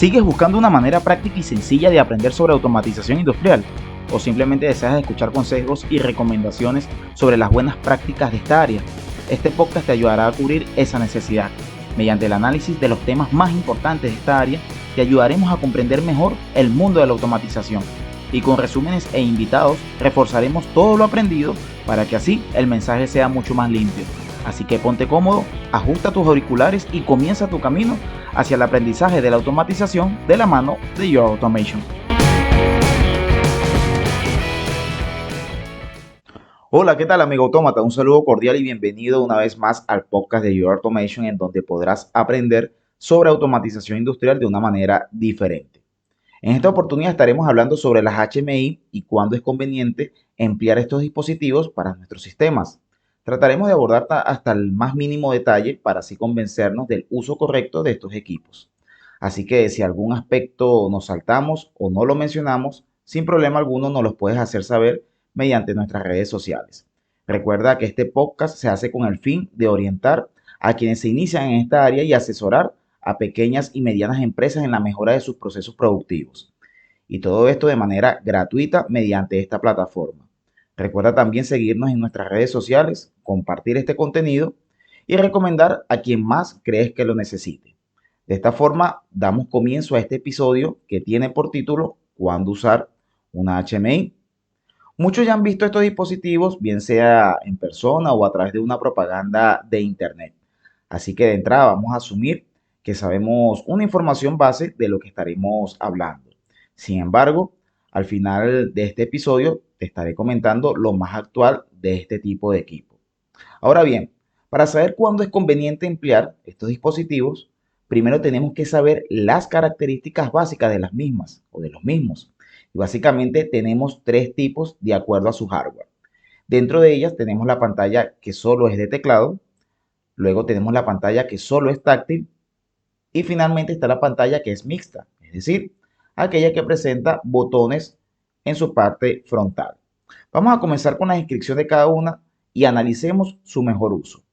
¿Sigues buscando una manera práctica y sencilla de aprender sobre automatización industrial? ¿O simplemente deseas escuchar consejos y recomendaciones sobre las buenas prácticas de esta área? Este podcast te ayudará a cubrir esa necesidad. Mediante el análisis de los temas más importantes de esta área, te ayudaremos a comprender mejor el mundo de la automatización. Y con resúmenes e invitados, reforzaremos todo lo aprendido para que así el mensaje sea mucho más limpio. Así que ponte cómodo, ajusta tus auriculares y comienza tu camino hacia el aprendizaje de la automatización de la mano de Your Automation. Hola, ¿qué tal amigo autómata? Un saludo cordial y bienvenido una vez más al podcast de Your Automation, en donde podrás aprender sobre automatización industrial de una manera diferente. En esta oportunidad estaremos hablando sobre las HMI y cuándo es conveniente emplear estos dispositivos para nuestros sistemas. Trataremos de abordar hasta el más mínimo detalle para así convencernos del uso correcto de estos equipos. Así que si algún aspecto nos saltamos o no lo mencionamos, sin problema alguno nos los puedes hacer saber mediante nuestras redes sociales. Recuerda que este podcast se hace con el fin de orientar a quienes se inician en esta área y asesorar a pequeñas y medianas empresas en la mejora de sus procesos productivos. Y todo esto de manera gratuita mediante esta plataforma. Recuerda también seguirnos en nuestras redes sociales, compartir este contenido y recomendar a quien más crees que lo necesite. De esta forma, damos comienzo a este episodio que tiene por título ¿Cuándo usar una HMI? Muchos ya han visto estos dispositivos, bien sea en persona o a través de una propaganda de Internet. Así que de entrada vamos a asumir que sabemos una información base de lo que estaremos hablando. Sin embargo, al final de este episodio te estaré comentando lo más actual de este tipo de equipo. Ahora bien, para saber cuándo es conveniente emplear estos dispositivos, primero tenemos que saber las características básicas de las mismas o de los mismos. Y básicamente tenemos tres tipos de acuerdo a su hardware. Dentro de ellas tenemos la pantalla que solo es de teclado, luego tenemos la pantalla que solo es táctil y finalmente está la pantalla que es mixta, es decir, aquella que presenta botones en su parte frontal. Vamos a comenzar con la descripción de cada una y analicemos su mejor uso.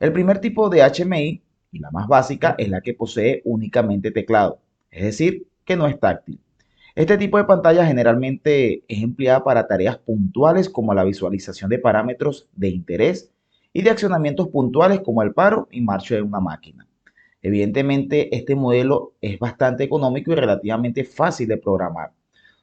El primer tipo de HMI, y la más básica, es la que posee únicamente teclado, es decir, que no es táctil. Este tipo de pantalla generalmente es empleada para tareas puntuales como la visualización de parámetros de interés y de accionamientos puntuales como el paro y marcha de una máquina. Evidentemente, este modelo es bastante económico y relativamente fácil de programar.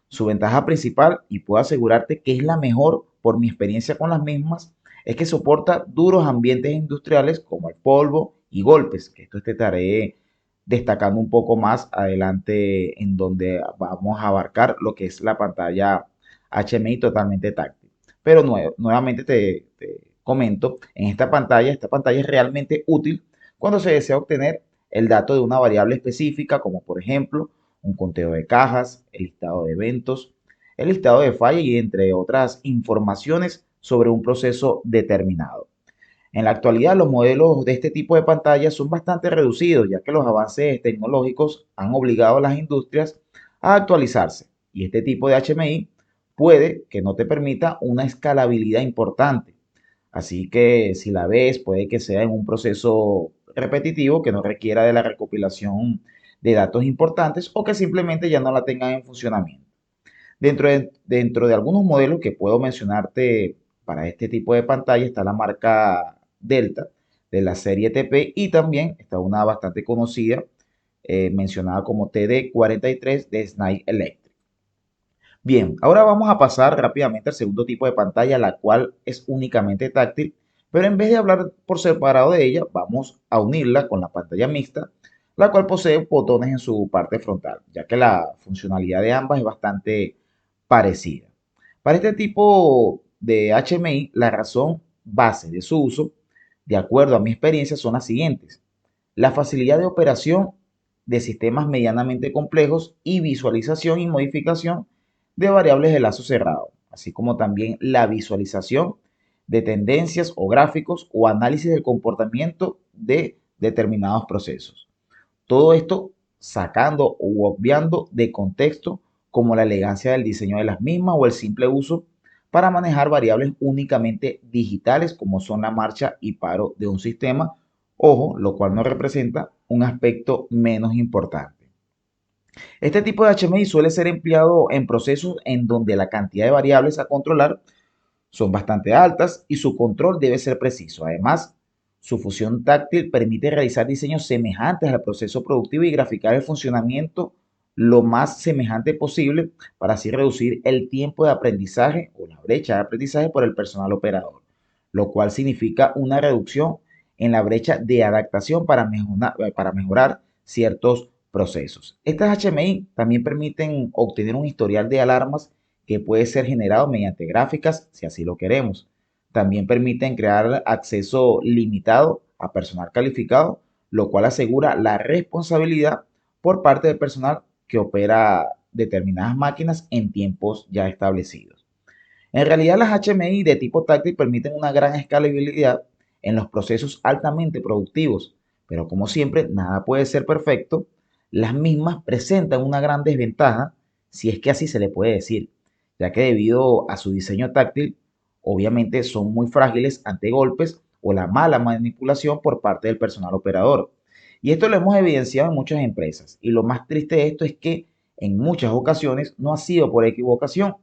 Su ventaja principal, y puedo asegurarte que es la mejor por mi experiencia con las mismas, es que soporta duros ambientes industriales como el polvo y golpes, que esto te estaré destacando un poco más adelante en donde vamos a abarcar lo que es la pantalla HMI totalmente táctil. Pero nuevamente te comento, en esta pantalla es realmente útil cuando se desea obtener el dato de una variable específica, como por ejemplo un conteo de cajas, el listado de eventos, el listado de fallas y entre otras informaciones sobre un proceso determinado. En la actualidad, los modelos de este tipo de pantallas son bastante reducidos, ya que los avances tecnológicos han obligado a las industrias a actualizarse, y este tipo de HMI puede que no te permita una escalabilidad importante. Así que si la ves, puede que sea en un proceso repetitivo que no requiera de la recopilación de datos importantes o que simplemente ya no la tengan en funcionamiento. Dentro de algunos modelos que puedo mencionarte para este tipo de pantalla está la marca Delta de la serie TP y también está una bastante conocida mencionada como TD43 de Schneider Electric. Bien, ahora vamos a pasar rápidamente al segundo tipo de pantalla, la cual es únicamente táctil, pero en vez de hablar por separado de ella, vamos a unirla con la pantalla mixta, la cual posee botones en su parte frontal, ya que la funcionalidad de ambas es bastante parecida. Para este tipo de HMI, la razón base de su uso, de acuerdo a mi experiencia, son las siguientes. La facilidad de operación de sistemas medianamente complejos y visualización y modificación de variables de lazo cerrado, así como también la visualización de tendencias o gráficos o análisis del comportamiento de determinados procesos. Todo esto sacando o obviando de contexto como la elegancia del diseño de las mismas o el simple uso para manejar variables únicamente digitales como son la marcha y paro de un sistema, ojo, lo cual no representa un aspecto menos importante. Este tipo de HMI suele ser empleado en procesos en donde la cantidad de variables a controlar son bastante altas y su control debe ser preciso. Además, su fusión táctil permite realizar diseños semejantes al proceso productivo y graficar el funcionamiento lo más semejante posible para así reducir el tiempo de aprendizaje o la brecha de aprendizaje por el personal operador, lo cual significa una reducción en la brecha de adaptación para mejorar ciertos procesos. Estas HMI también permiten obtener un historial de alarmas que puede ser generado mediante gráficas si así lo queremos. También permiten crear acceso limitado a personal calificado, lo cual asegura la responsabilidad por parte del personal que opera determinadas máquinas en tiempos ya establecidos. En realidad, las HMI de tipo táctil permiten una gran escalabilidad en los procesos altamente productivos, pero como siempre, nada puede ser perfecto. Las mismas presentan una gran desventaja, si es que así se le puede decir, ya que debido a su diseño táctil, obviamente son muy frágiles ante golpes o la mala manipulación por parte del personal operador. Y esto lo hemos evidenciado en muchas empresas. Y lo más triste de esto es que en muchas ocasiones no ha sido por equivocación,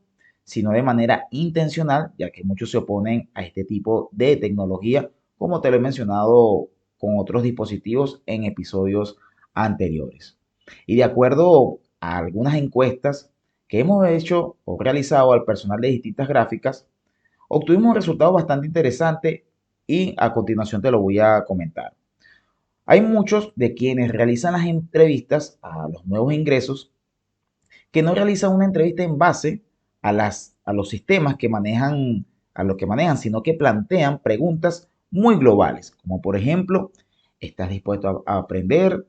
sino de manera intencional, ya que muchos se oponen a este tipo de tecnología, como te lo he mencionado con otros dispositivos en episodios anteriores. Y de acuerdo a algunas encuestas que hemos hecho o realizado al personal de distintas gráficas, obtuvimos un resultado bastante interesante y a continuación te lo voy a comentar. Hay muchos de quienes realizan las entrevistas a los nuevos ingresos que no realizan una entrevista en base a los sistemas que manejan, a lo que manejan, sino que plantean preguntas muy globales, como por ejemplo, ¿estás dispuesto a aprender?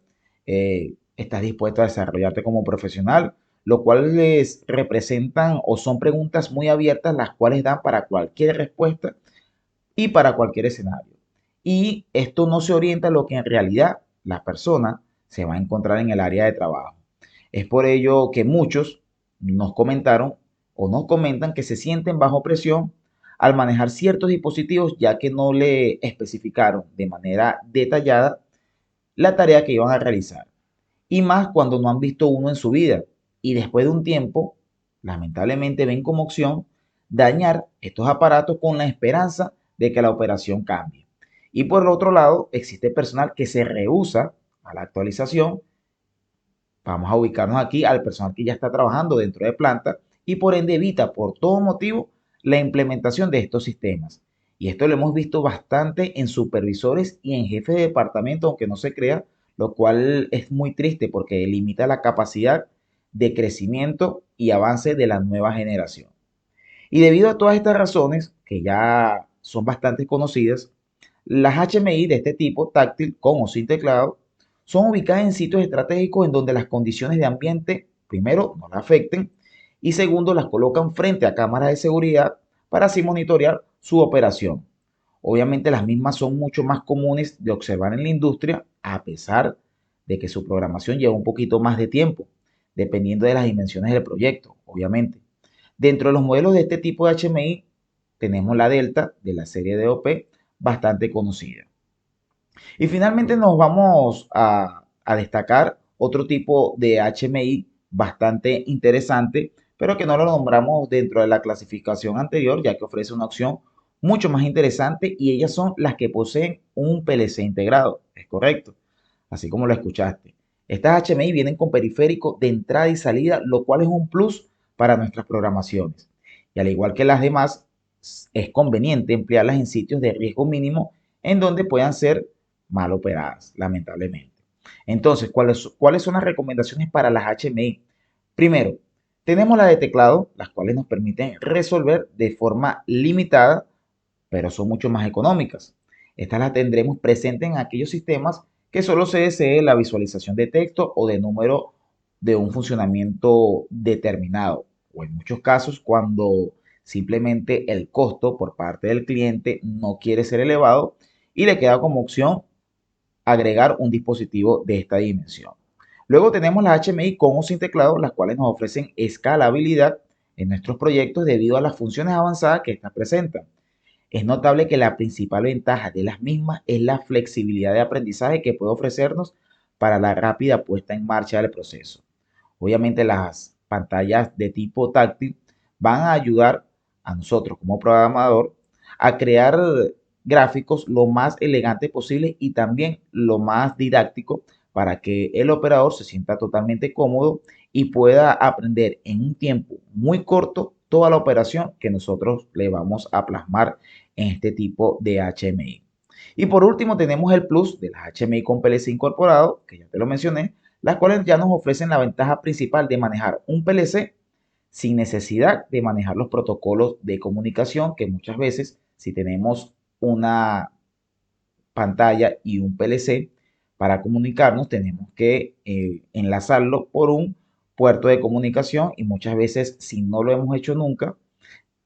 ¿Estás dispuesto a desarrollarte como profesional? Lo cual les representan o son preguntas muy abiertas, las cuales dan para cualquier respuesta y para cualquier escenario. Y esto no se orienta a lo que en realidad la persona se va a encontrar en el área de trabajo. Es por ello que muchos nos comentaron o nos comentan que se sienten bajo presión al manejar ciertos dispositivos ya que no le especificaron de manera detallada la tarea que iban a realizar. Y más cuando no han visto uno en su vida. Y después de un tiempo, lamentablemente ven como opción dañar estos aparatos con la esperanza de que la operación cambie. Y por el otro lado, existe personal que se rehúsa a la actualización. Vamos a ubicarnos aquí al personal que ya está trabajando dentro de planta y por ende evita por todo motivo la implementación de estos sistemas. Y esto lo hemos visto bastante en supervisores y en jefes de departamento, aunque no se crea, lo cual es muy triste porque limita la capacidad de crecimiento y avance de la nueva generación. Y debido a todas estas razones, que ya son bastante conocidas, las HMI de este tipo, táctil con o sin teclado, son ubicadas en sitios estratégicos en donde las condiciones de ambiente, primero, no la afecten y segundo, las colocan frente a cámaras de seguridad para así monitorear su operación. Obviamente las mismas son mucho más comunes de observar en la industria, a pesar de que su programación lleva un poquito más de tiempo, dependiendo de las dimensiones del proyecto, obviamente. Dentro de los modelos de este tipo de HMI tenemos la Delta de la serie DOP, bastante conocida. Y finalmente nos vamos a destacar otro tipo de HMI bastante interesante, pero que no lo nombramos dentro de la clasificación anterior, ya que ofrece una opción mucho más interesante y ellas son las que poseen un PLC integrado. Es correcto, así como lo escuchaste. Estas HMI vienen con periférico de entrada y salida, lo cual es un plus para nuestras programaciones. Y al igual que las demás, es conveniente emplearlas en sitios de riesgo mínimo en donde puedan ser mal operadas, lamentablemente. Entonces, ¿cuáles son las recomendaciones para las HMI? Primero, tenemos la de teclado, las cuales nos permiten resolver de forma limitada, pero son mucho más económicas. Estas las tendremos presentes en aquellos sistemas que solo se desee la visualización de texto o de número de un funcionamiento determinado, o en muchos casos cuando simplemente el costo por parte del cliente no quiere ser elevado y le queda como opción agregar un dispositivo de esta dimensión. Luego tenemos las HMI con o sin teclado, las cuales nos ofrecen escalabilidad en nuestros proyectos debido a las funciones avanzadas que estas presentan. Es notable que la principal ventaja de las mismas es la flexibilidad de aprendizaje que puede ofrecernos para la rápida puesta en marcha del proceso. Obviamente las pantallas de tipo táctil van a ayudar a nosotros como programador a crear gráficos lo más elegante posible y también lo más didáctico para que el operador se sienta totalmente cómodo y pueda aprender en un tiempo muy corto toda la operación que nosotros le vamos a plasmar en este tipo de HMI. Y por último tenemos el plus de las HMI con PLC incorporado, que ya te lo mencioné, las cuales ya nos ofrecen la ventaja principal de manejar un PLC sin necesidad de manejar los protocolos de comunicación que muchas veces si tenemos una pantalla y un PLC para comunicarnos tenemos que enlazarlo por un puerto de comunicación y muchas veces si no lo hemos hecho nunca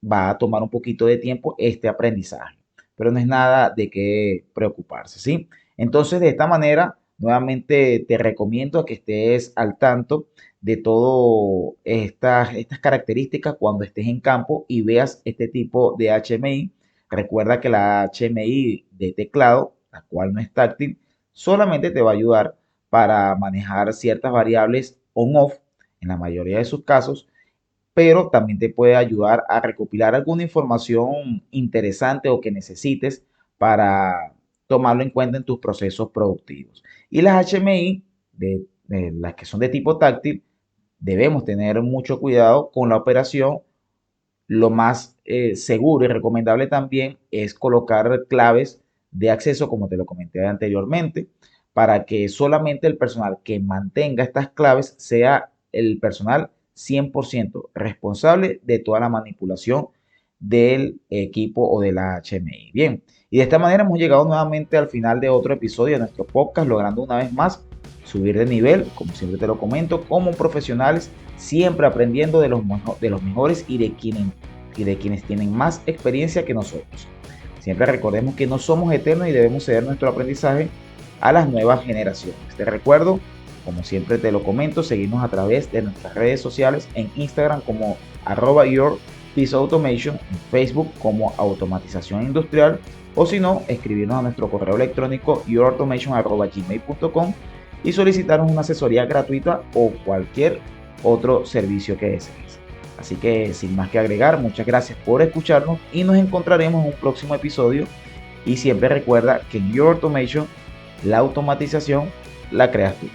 va a tomar un poquito de tiempo este aprendizaje, pero no es nada de qué preocuparse, ¿sí? Entonces, de esta manera, nuevamente te recomiendo que estés al tanto de todas estas características cuando estés en campo y veas este tipo de HMI. Recuerda que la HMI de teclado, la cual no es táctil, solamente te va a ayudar para manejar ciertas variables on-off en la mayoría de sus casos, pero también te puede ayudar a recopilar alguna información interesante o que necesites para tomarlo en cuenta en tus procesos productivos. Y las HMI, de las que son de tipo táctil, debemos tener mucho cuidado con la operación. Lo más seguro y recomendable también es colocar claves de acceso, como te lo comenté anteriormente, para que solamente el personal que mantenga estas claves sea el personal 100% responsable de toda la manipulación del equipo o de la HMI. Bien, y de esta manera hemos llegado nuevamente al final de otro episodio de nuestro podcast, logrando una vez más subir de nivel, como siempre te lo comento, como profesionales, siempre aprendiendo de los mejores y de quienes tienen más experiencia que nosotros. Siempre recordemos que no somos eternos y debemos ceder nuestro aprendizaje a las nuevas generaciones. Te recuerdo, como siempre te lo comento, seguirnos a través de nuestras redes sociales en Instagram como @YourPieceAutomation, en Facebook como Automatización Industrial, o si no, escribirnos a nuestro correo electrónico yourautomation@gmail.com y solicitarnos una asesoría gratuita o cualquier otro servicio que desees. Así que sin más que agregar, muchas gracias por escucharnos y nos encontraremos en un próximo episodio. Y siempre recuerda que en Your Automation la automatización la creas tú.